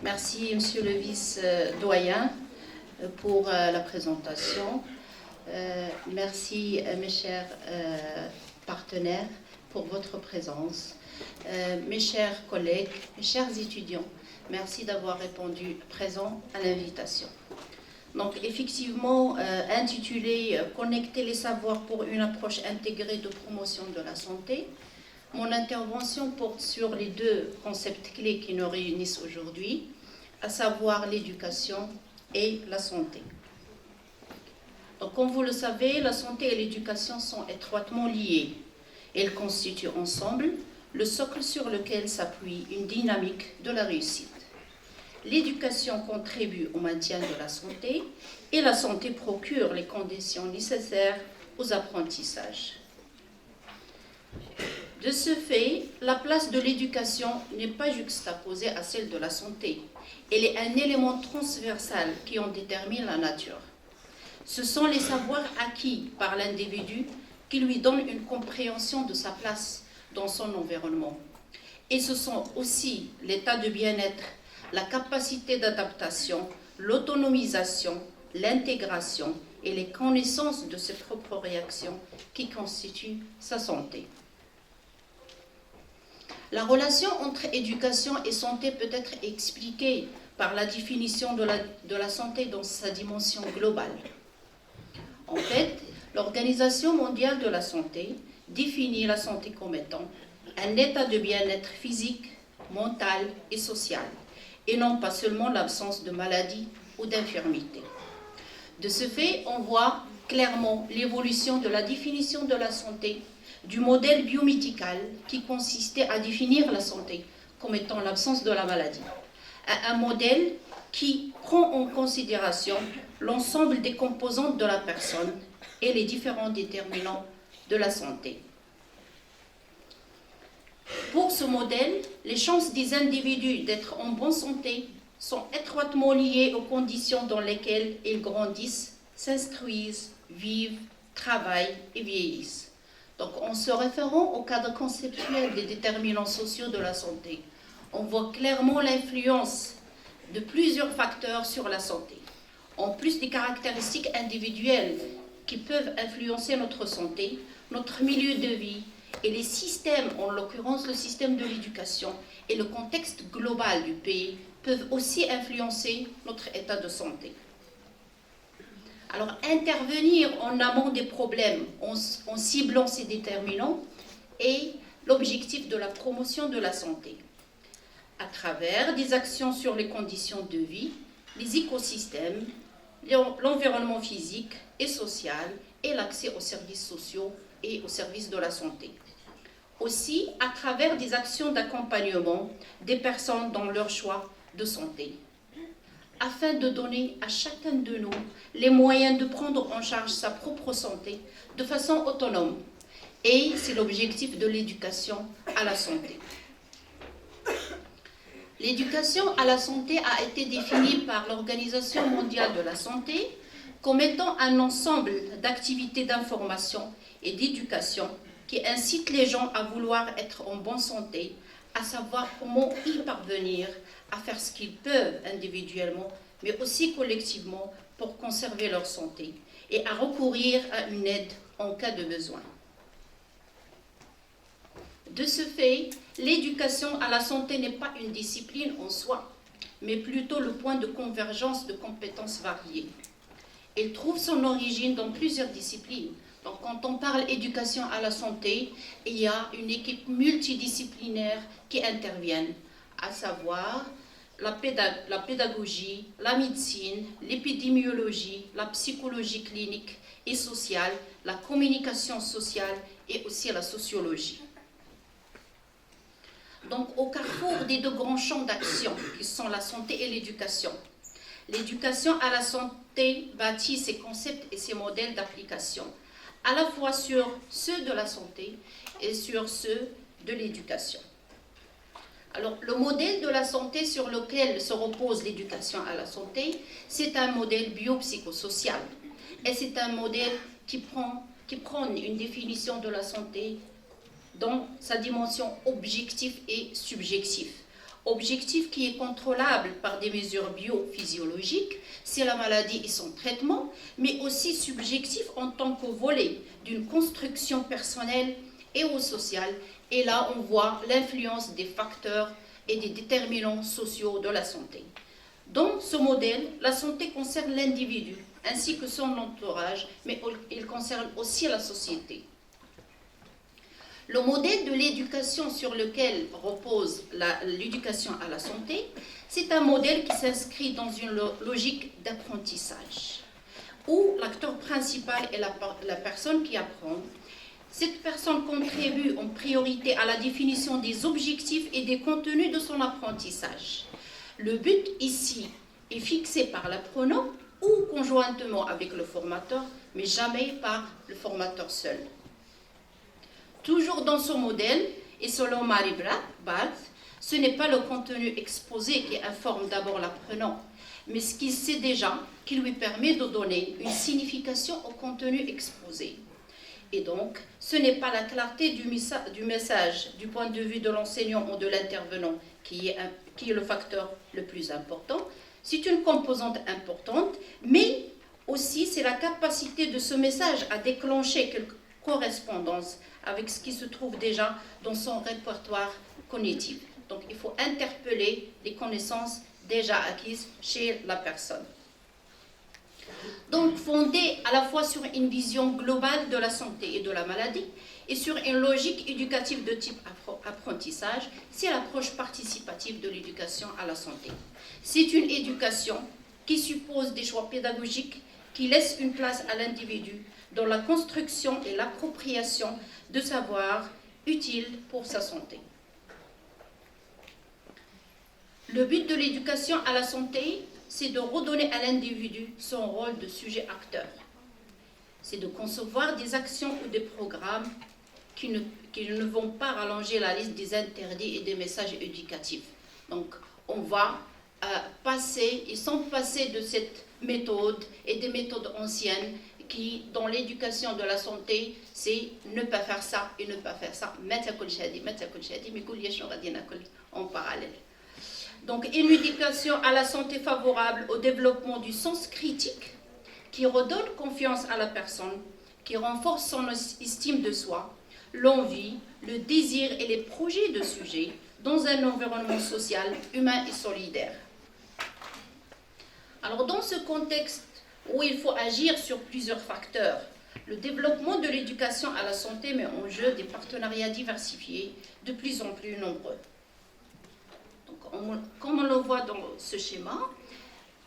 Merci, Monsieur le vice-doyen, pour la présentation. Merci, mes chers partenaires, pour votre présence. Mes chers collègues, mes chers étudiants, merci d'avoir répondu présent à l'invitation. Donc, effectivement, intitulé « Connecter les savoirs pour une approche intégrée de promotion de la santé », mon intervention porte sur les deux concepts clés qui nous réunissent aujourd'hui, à savoir l'éducation et la santé. Donc, comme vous le savez, la santé et l'éducation sont étroitement liées. Elles constituent ensemble le socle sur lequel s'appuie une dynamique de la réussite. L'éducation contribue au maintien de la santé et la santé procure les conditions nécessaires aux apprentissages. De ce fait, la place de l'éducation n'est pas juxtaposée à celle de la santé. Elle est un élément transversal qui en détermine la nature. Ce sont les savoirs acquis par l'individu qui lui donnent une compréhension de sa place dans son environnement. Et ce sont aussi l'état de bien-être, la capacité d'adaptation, l'autonomisation, l'intégration et les connaissances de ses propres réactions qui constituent sa santé. La relation entre éducation et santé peut être expliquée par la définition de la santé dans sa dimension globale. En fait, l'Organisation mondiale de la santé définit la santé comme étant un état de bien-être physique, mental et social, et non pas seulement l'absence de maladie ou d'infirmité. De ce fait, on voit clairement l'évolution de la définition de la santé du modèle biomédical qui consistait à définir la santé comme étant l'absence de la maladie, à un modèle qui prend en considération l'ensemble des composantes de la personne et les différents déterminants de la santé. Pour ce modèle, les chances des individus d'être en bonne santé sont étroitement liées aux conditions dans lesquelles ils grandissent, s'instruisent, vivent, travaillent et vieillissent. Donc, en se référant au cadre conceptuel des déterminants sociaux de la santé, on voit clairement l'influence de plusieurs facteurs sur la santé. En plus des caractéristiques individuelles qui peuvent influencer notre santé, notre milieu de vie et les systèmes, en l'occurrence le système de l'éducation et le contexte global du pays, peuvent aussi influencer notre état de santé. Alors, intervenir en amont des problèmes en ciblant ces déterminants est l'objectif de la promotion de la santé, à travers des actions sur les conditions de vie, les écosystèmes, l'environnement physique et social et l'accès aux services sociaux et aux services de la santé. Aussi, à travers des actions d'accompagnement des personnes dans leur choix de santé, afin de donner à chacun de nous les moyens de prendre en charge sa propre santé de façon autonome. Et c'est l'objectif de l'éducation à la santé. L'éducation à la santé a été définie par l'Organisation mondiale de la santé comme étant un ensemble d'activités d'information et d'éducation qui incitent les gens à vouloir être en bonne santé, à savoir comment y parvenir, à faire ce qu'ils peuvent individuellement, mais aussi collectivement pour conserver leur santé et à recourir à une aide en cas de besoin. De ce fait, l'éducation à la santé n'est pas une discipline en soi, mais plutôt le point de convergence de compétences variées. Elle trouve son origine dans plusieurs disciplines. Donc, quand on parle éducation à la santé, il y a une équipe multidisciplinaire qui intervient, à savoir la pédagogie, la médecine, l'épidémiologie, la psychologie clinique et sociale, la communication sociale et aussi la sociologie. Donc, au carrefour des deux grands champs d'action qui sont la santé et l'éducation, l'éducation à la santé bâtit ses concepts et ses modèles d'application, à la fois sur ceux de la santé et sur ceux de l'éducation. Alors, le modèle de la santé sur lequel se repose l'éducation à la santé, c'est un modèle biopsychosocial. Et c'est un modèle qui prend une définition de la santé dans sa dimension objective et subjective. objectif qui est contrôlable par des mesures biophysiologiques, c'est la maladie et son traitement, mais aussi subjectif en tant que volet d'une construction personnelle et ou sociale. Et là, on voit l'influence des facteurs et des déterminants sociaux de la santé. Dans ce modèle, la santé concerne l'individu ainsi que son entourage, mais il concerne aussi la société. Le modèle de l'éducation sur lequel repose l'éducation à la santé, c'est un modèle qui s'inscrit dans une logique d'apprentissage, où l'acteur principal est la personne qui apprend. Cette personne contribue en priorité à la définition des objectifs et des contenus de son apprentissage. Le but ici est fixé par l'apprenant ou conjointement avec le formateur, mais jamais par le formateur seul. Toujours dans ce modèle, et selon Mary Barth, ce n'est pas le contenu exposé qui informe d'abord l'apprenant, mais ce qu'il sait déjà qui lui permet de donner une signification au contenu exposé. Et donc, ce n'est pas la clarté du message du point de vue de l'enseignant ou de l'intervenant qui est le facteur le plus important. C'est une composante importante, mais aussi c'est la capacité de ce message à déclencher quelque correspondance avec ce qui se trouve déjà dans son répertoire cognitif. Donc, il faut interpeller les connaissances déjà acquises chez la personne. Donc, fondé à la fois sur une vision globale de la santé et de la maladie et sur une logique éducative de type apprentissage, c'est l'approche participative de l'éducation à la santé. C'est une éducation qui suppose des choix pédagogiques, qui laisse une place à l'individu dans la construction et l'appropriation de savoirs utiles pour sa santé. Le but de l'éducation à la santé, c'est de redonner à l'individu son rôle de sujet acteur. C'est de concevoir des actions ou des programmes qui ne vont pas rallonger la liste des interdits et des messages éducatifs. Donc, on va passer, ils sont passés de cette méthode et des méthodes anciennes qui, dans l'éducation de la santé, c'est ne pas faire ça et ne pas faire ça. En parallèle. Donc, une éducation à la santé favorable au développement du sens critique qui redonne confiance à la personne, qui renforce son estime de soi, l'envie, le désir et les projets de sujet dans un environnement social, humain et solidaire. Alors, dans ce contexte où il faut agir sur plusieurs facteurs, le développement de l'éducation à la santé met en jeu des partenariats diversifiés de plus en plus nombreux. Donc, comme on le voit dans ce schéma,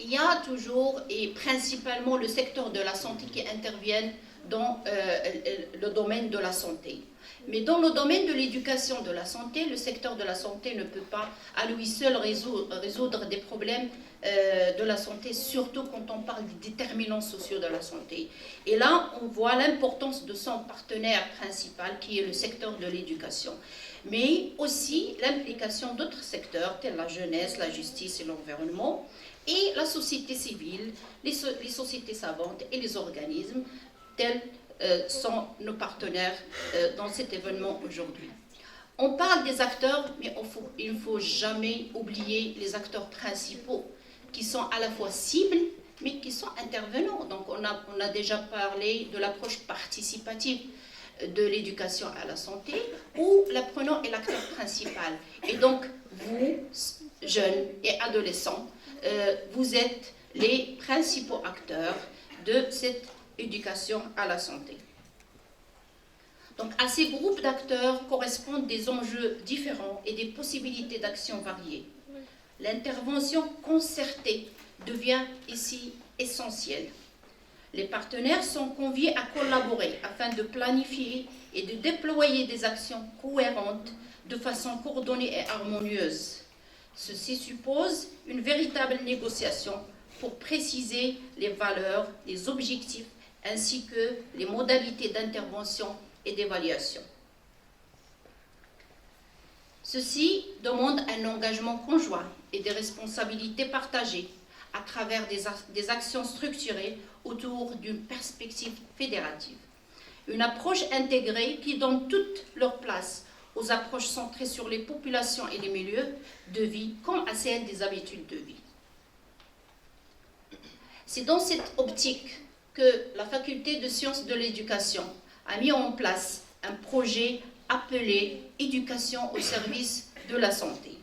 il y a toujours et principalement le secteur de la santé qui interviennent dans le domaine de la santé. Mais dans le domaine de l'éducation de la santé, le secteur de la santé ne peut pas à lui seul résoudre des problèmes de la santé, surtout quand on parle des déterminants sociaux de la santé. Et là, on voit l'importance de son partenaire principal, qui est le secteur de l'éducation. Mais aussi l'implication d'autres secteurs, tels la jeunesse, la justice et l'environnement, et la société civile, les sociétés savantes et les organismes, tels sont nos partenaires dans cet événement aujourd'hui. On parle des acteurs, mais il ne faut jamais oublier les acteurs principaux, qui sont à la fois cibles, mais qui sont intervenants. Donc on a déjà parlé de l'approche participative de l'éducation à la santé, où l'apprenant est l'acteur principal. Et donc, vous, jeunes et adolescents, vous êtes les principaux acteurs de cette éducation à la santé. Donc, à ces groupes d'acteurs correspondent des enjeux différents et des possibilités d'action variées. L'intervention concertée devient ici essentielle. Les partenaires sont conviés à collaborer afin de planifier et de déployer des actions cohérentes de façon coordonnée et harmonieuse. Ceci suppose une véritable négociation pour préciser les valeurs, les objectifs, ainsi que les modalités d'intervention et d'évaluation. Ceci demande un engagement conjoint et des responsabilités partagées à travers des actions structurées autour d'une perspective fédérative. Une approche intégrée qui donne toute leur place aux approches centrées sur les populations et les milieux de vie, comme à celles des habitudes de vie. C'est dans cette optique que la faculté de sciences de l'éducation a mis en place un projet appelé « Éducation au service de la santé ».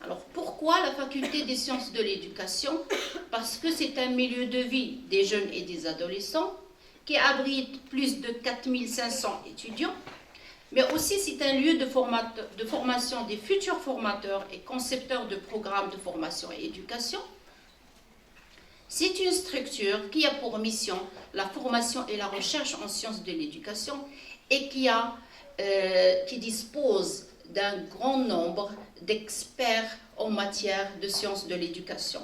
Alors, pourquoi la faculté des sciences de l'éducation? Parce que c'est un milieu de vie des jeunes et des adolescents qui abrite plus de 4500 étudiants, mais aussi c'est un lieu de formation des futurs formateurs et concepteurs de programmes de formation et éducation. C'est une structure qui a pour mission la formation et la recherche en sciences de l'éducation et qui dispose d'un grand nombre d'experts en matière de sciences de l'éducation.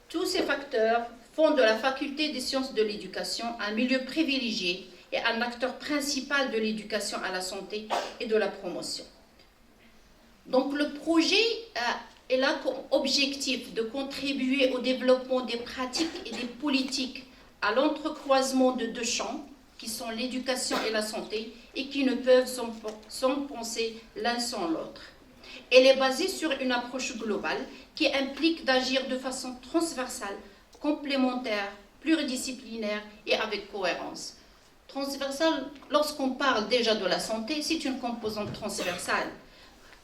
Tous ces facteurs font de la faculté des sciences de l'éducation un milieu privilégié et un acteur principal de l'éducation à la santé et de la promotion. Donc le projet est là comme objectif de contribuer au développement des pratiques et des politiques à l'entrecroisement de deux champs qui sont l'éducation et la santé et qui ne peuvent s'en penser l'un sans l'autre. Elle est basée sur une approche globale qui implique d'agir de façon transversale, complémentaire, pluridisciplinaire et avec cohérence. Transversale, lorsqu'on parle déjà de la santé, c'est une composante transversale.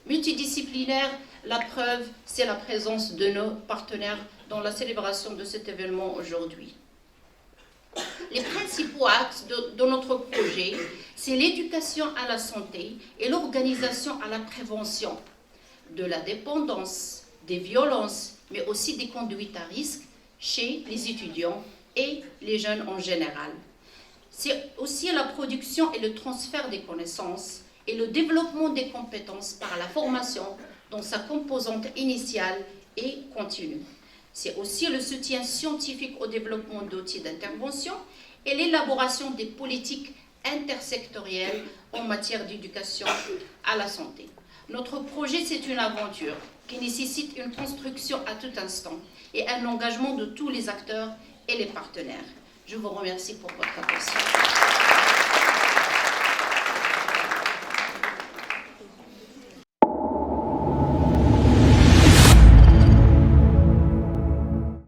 Multidisciplinaire, la preuve, c'est la présence de nos partenaires dans la célébration de cet événement aujourd'hui. Les principaux axes de notre projet, c'est l'éducation à la santé et l'organisation à la prévention de la dépendance, des violences, mais aussi des conduites à risque chez les étudiants et les jeunes en général. C'est aussi la production et le transfert des connaissances et le développement des compétences par la formation dans sa composante initiale et continue. C'est aussi le soutien scientifique au développement d'outils d'intervention et l'élaboration des politiques intersectorielles en matière d'éducation à la santé. Notre projet, c'est une aventure qui nécessite une construction à tout instant et un engagement de tous les acteurs et les partenaires. Je vous remercie pour votre attention.